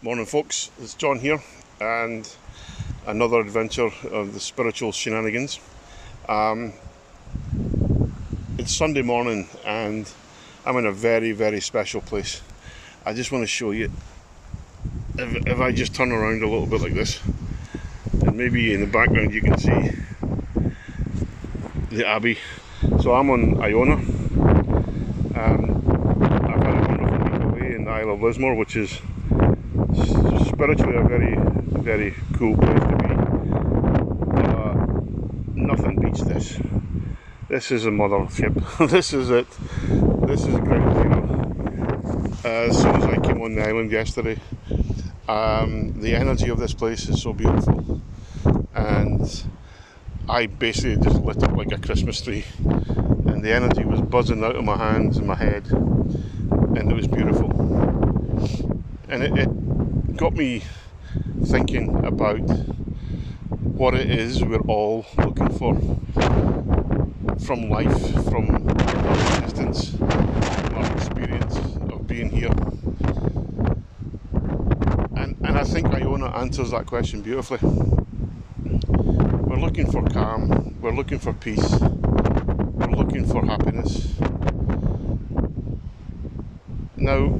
Morning folks, it's John here and another adventure of the spiritual shenanigans. It's Sunday morning and I'm in a very special place. I just want to show you, if I just turn around a little bit like this, and maybe in the background you can see the Abbey. So I'm on Iona. I've had a wonderful week away in the Isle of Lismore, which is spiritually a very cool place to be. Nothing beats this. This is a mothership. This is it. This is ground zero. As soon as I came on the island yesterday, the energy of this place is so beautiful, and I basically just lit up like a Christmas tree, and the energy was buzzing out of my hands and my head, and it was beautiful. And it got me thinking about what it is we're all looking for from life, from our existence, from our experience of being here. And I think Iona answers that question beautifully. We're looking for calm, we're looking for peace, we're looking for happiness. Now,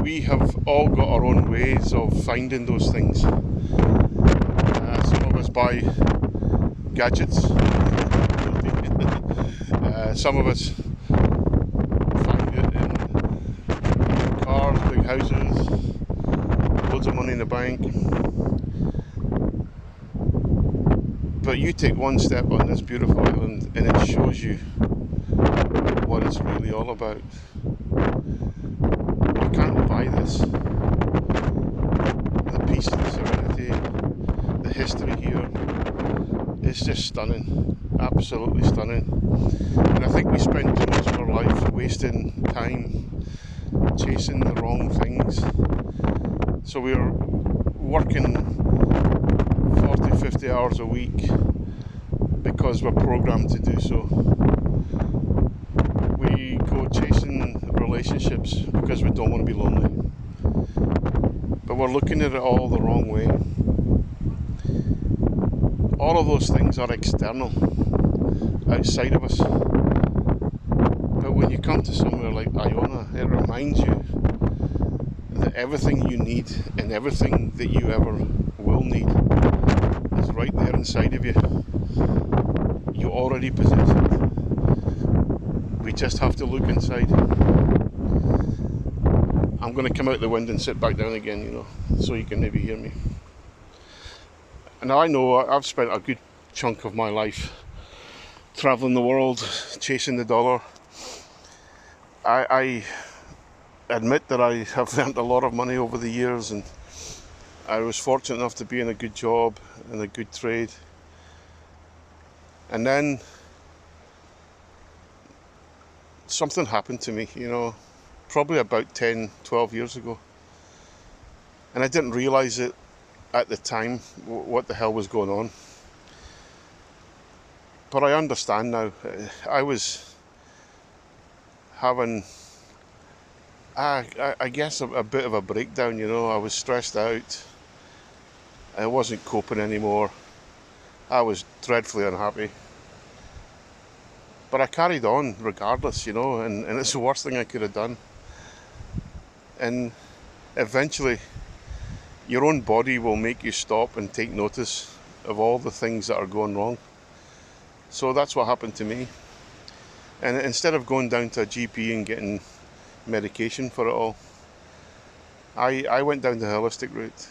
we have all got our own ways of finding those things. Some of us buy gadgets. Some of us find it in cars, big houses, loads of money in the bank. But you take one step on this beautiful island and it shows you what it's really all about. You can't buy this. The peace, the serenity, the history here is just stunning, absolutely stunning. And I think we spend too much of our life wasting time chasing the wrong things. So we're working 40, 50 hours a week because we're programmed to do so. We go chasing relationships because we don't want to be lonely. But we're looking at it all the wrong way. All of those things are external, outside of us. But when you come to somewhere like Iona, it reminds you that everything you need and everything that you ever will need is right there inside of you. You already possess it. We just have to look inside. I'm going to come out the wind and sit back down again, so you can maybe hear me. And I know I've spent a good chunk of my life travelling the world, chasing the dollar. I admit that I have earned a lot of money over the years, and I was fortunate enough to be in a good job and a good trade. And then something happened to me, probably about 10, 12 years ago. And I didn't realise it at the time, what the hell was going on. But I understand now. I was having, I guess, a bit of a breakdown, I was stressed out. I wasn't coping anymore. I was dreadfully unhappy. But I carried on regardless, and it's the worst thing I could have done. And eventually, your own body will make you stop and take notice of all the things that are going wrong. So that's what happened to me. And instead of going down to a GP and getting medication for it all, I went down the holistic route.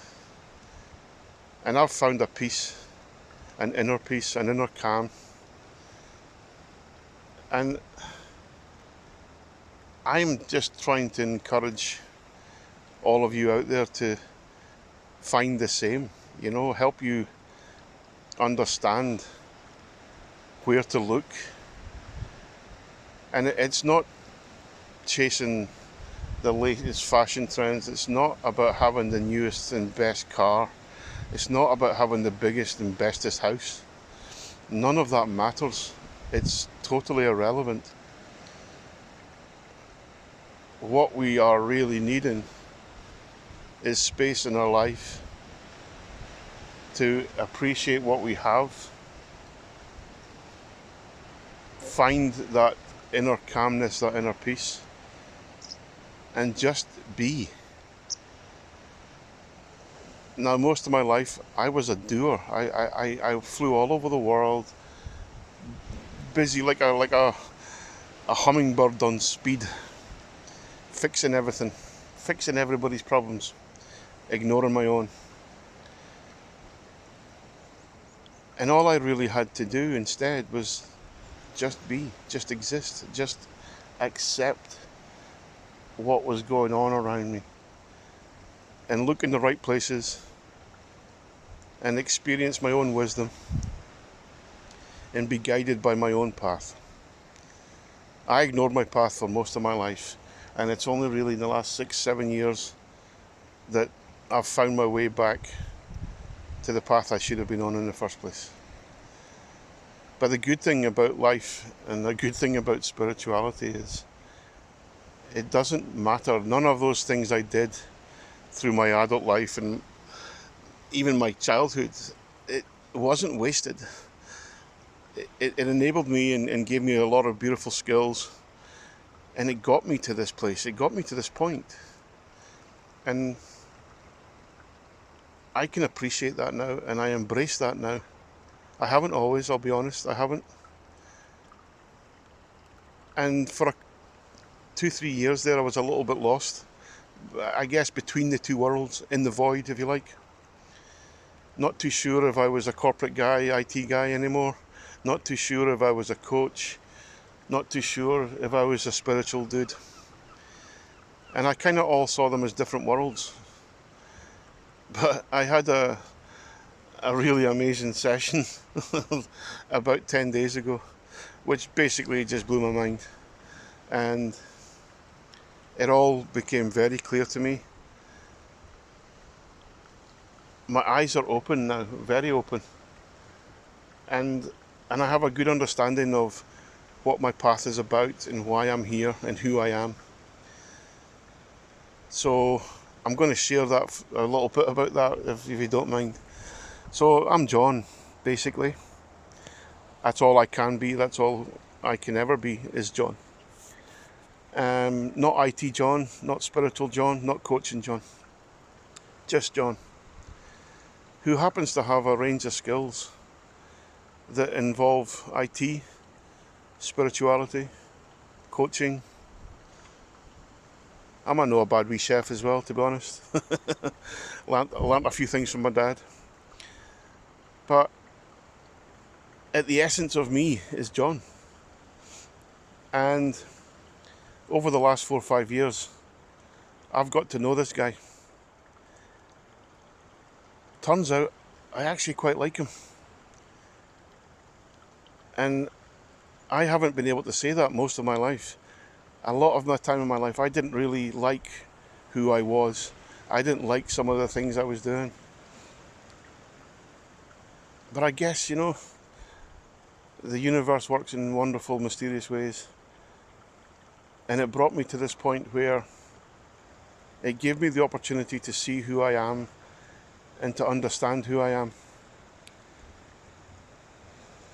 And I've found a peace, an inner peace, an inner calm. And I'm just trying to encourage all of you out there to find the same, help you understand where to look. And it's not chasing the latest fashion trends. It's not about having the newest and best car. It's not about having the biggest and bestest house. None of that matters. It's totally irrelevant. What we are really needing is space in our life to appreciate what we have, find that inner calmness, that inner peace, and just be. Now, most of my life, I was a doer. I flew all over the world, busy like a hummingbird on speed, fixing everything, fixing everybody's problems, ignoring my own. And all I really had to do instead was just be, just exist, just accept what was going on around me, and look in the right places and experience my own wisdom and be guided by my own path. I ignored my path for most of my life, and it's only really in the last 6-7 years that I've found my way back to the path I should have been on in the first place. But the good thing about life and the good thing about spirituality is it doesn't matter. None of those things I did through my adult life and even my childhood, it wasn't wasted. It enabled me and gave me a lot of beautiful skills, and it got me to this place. It got me to this point. And I can appreciate that now, and I embrace that now. I haven't always, I'll be honest, I haven't. And for 2-3 years there, I was a little bit lost. I guess between the two worlds, in the void, if you like. Not too sure if I was a corporate guy, IT guy anymore. Not too sure if I was a coach. Not too sure if I was a spiritual dude. And I kind of all saw them as different worlds. But I had a really amazing session about 10 days ago, which basically just blew my mind. And it all became very clear to me. My eyes are open now, very open. And I have a good understanding of what my path is about and why I'm here and who I am. So I'm going to share that a little bit about that if you don't mind. So I'm John, basically. That's all I can be. That's all I can ever be is John. Not IT John, not spiritual John, not coaching John. Just John, who happens to have a range of skills that involve IT, spirituality, coaching. I'm a bad wee chef as well, to be honest. learnt a few things from my dad. But at the essence of me is John. And over the last 4 or 5 years, I've got to know this guy. Turns out I actually quite like him. And I haven't been able to say that most of my life. A lot of my time in my life, I didn't really like who I was. I didn't like some of the things I was doing. But I guess, the universe works in wonderful, mysterious ways. And it brought me to this point where it gave me the opportunity to see who I am and to understand who I am.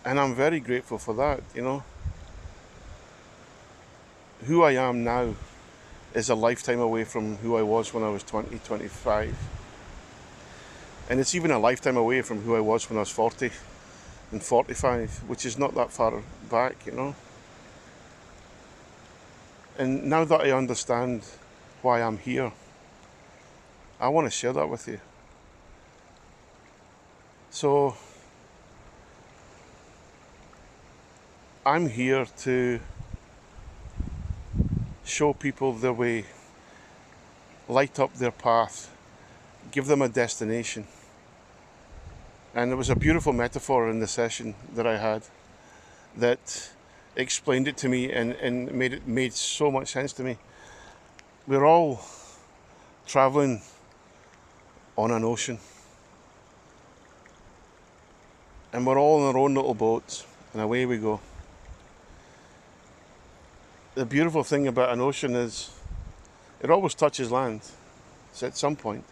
And I'm very grateful for that, Who I am now is a lifetime away from who I was when I was 20, 25. And it's even a lifetime away from who I was when I was 40 and 45, which is not that far back, And now that I understand why I'm here, I want to share that with you. So, I'm here to show people their way, light up their path, give them a destination. And there was a beautiful metaphor in the session that I had that explained it to me and made so much sense to me. We're all traveling on an ocean, and we're all in our own little boats, and away we go. The beautiful thing about an ocean is it always touches land, so at some point.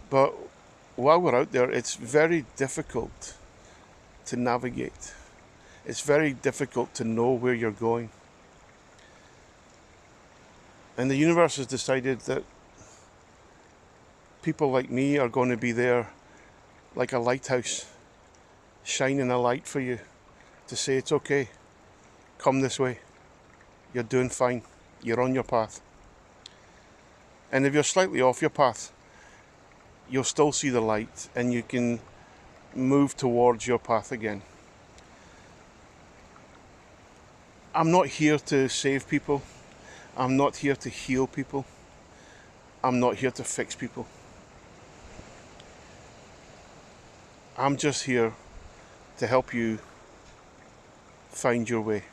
But while we're out there, it's very difficult to navigate. It's very difficult to know where you're going. And the universe has decided that people like me are going to be there like a lighthouse, shining a light for you to say it's okay, come this way, you're doing fine, you're on your path. And if you're slightly off your path, you'll still see the light and you can move towards your path again. I'm not here to save people. I'm not here to heal people. I'm not here to fix people. I'm just here to help you find your way.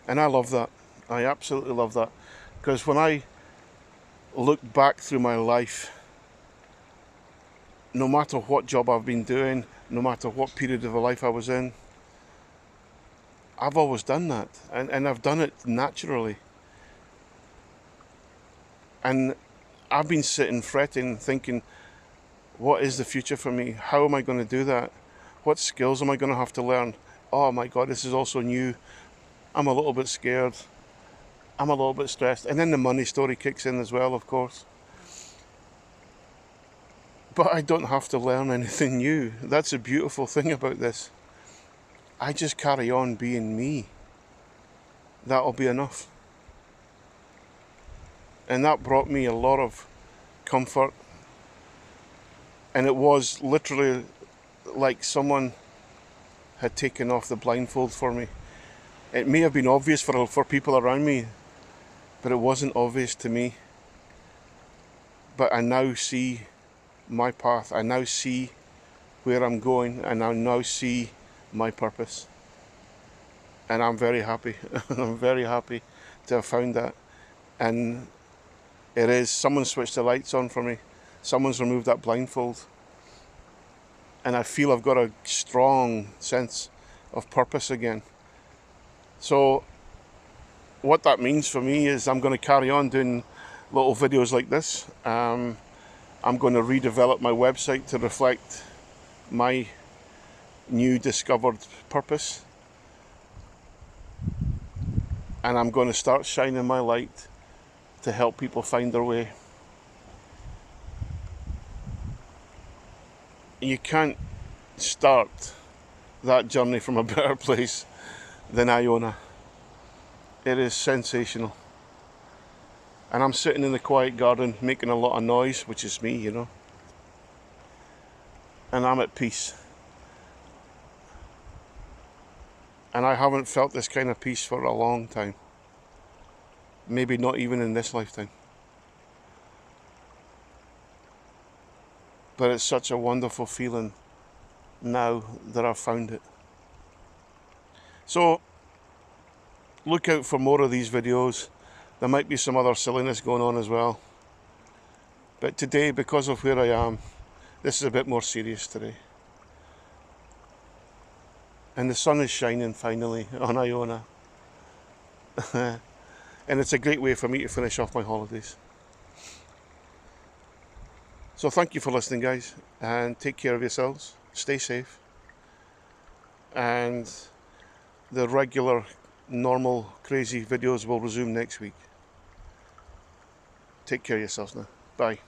And I love that. I absolutely love that. Because when I look back through my life, no matter what job I've been doing, no matter what period of life I was in, I've always done that. And I've done it naturally. And I've been sitting fretting, thinking, what is the future for me? How am I going to do that? What skills am I going to have to learn? Oh my God, this is also new. I'm a little bit scared. I'm a little bit stressed. And then the money story kicks in as well, of course. But I don't have to learn anything new. That's a beautiful thing about this. I just carry on being me. That'll be enough. And that brought me a lot of comfort. And it was literally like someone had taken off the blindfold for me. It may have been obvious for people around me, but it wasn't obvious to me. But I now see my path. I now see where I'm going, and I now see my purpose. And I'm very happy. I'm very happy to have found that. And it is, someone switched the lights on for me. Someone's removed that blindfold. And I feel I've got a strong sense of purpose again. So what that means for me is I'm going to carry on doing little videos like this. I'm going to redevelop my website to reflect my new discovered purpose. And I'm going to start shining my light to help people find their way. You can't start that journey from a better place than Iona. It is sensational. And I'm sitting in the quiet garden making a lot of noise, which is me, you know. And I'm at peace. And I haven't felt this kind of peace for a long time. Maybe not even in this lifetime. But it's such a wonderful feeling now that I've found it. So, look out for more of these videos. There might be some other silliness going on as well. But today, because of where I am, this is a bit more serious today. And the sun is shining finally on Iona. And it's a great way for me to finish off my holidays. So thank you for listening, guys, and take care of yourselves. Stay safe. And the regular, normal, crazy videos will resume next week. Take care of yourselves now. Bye.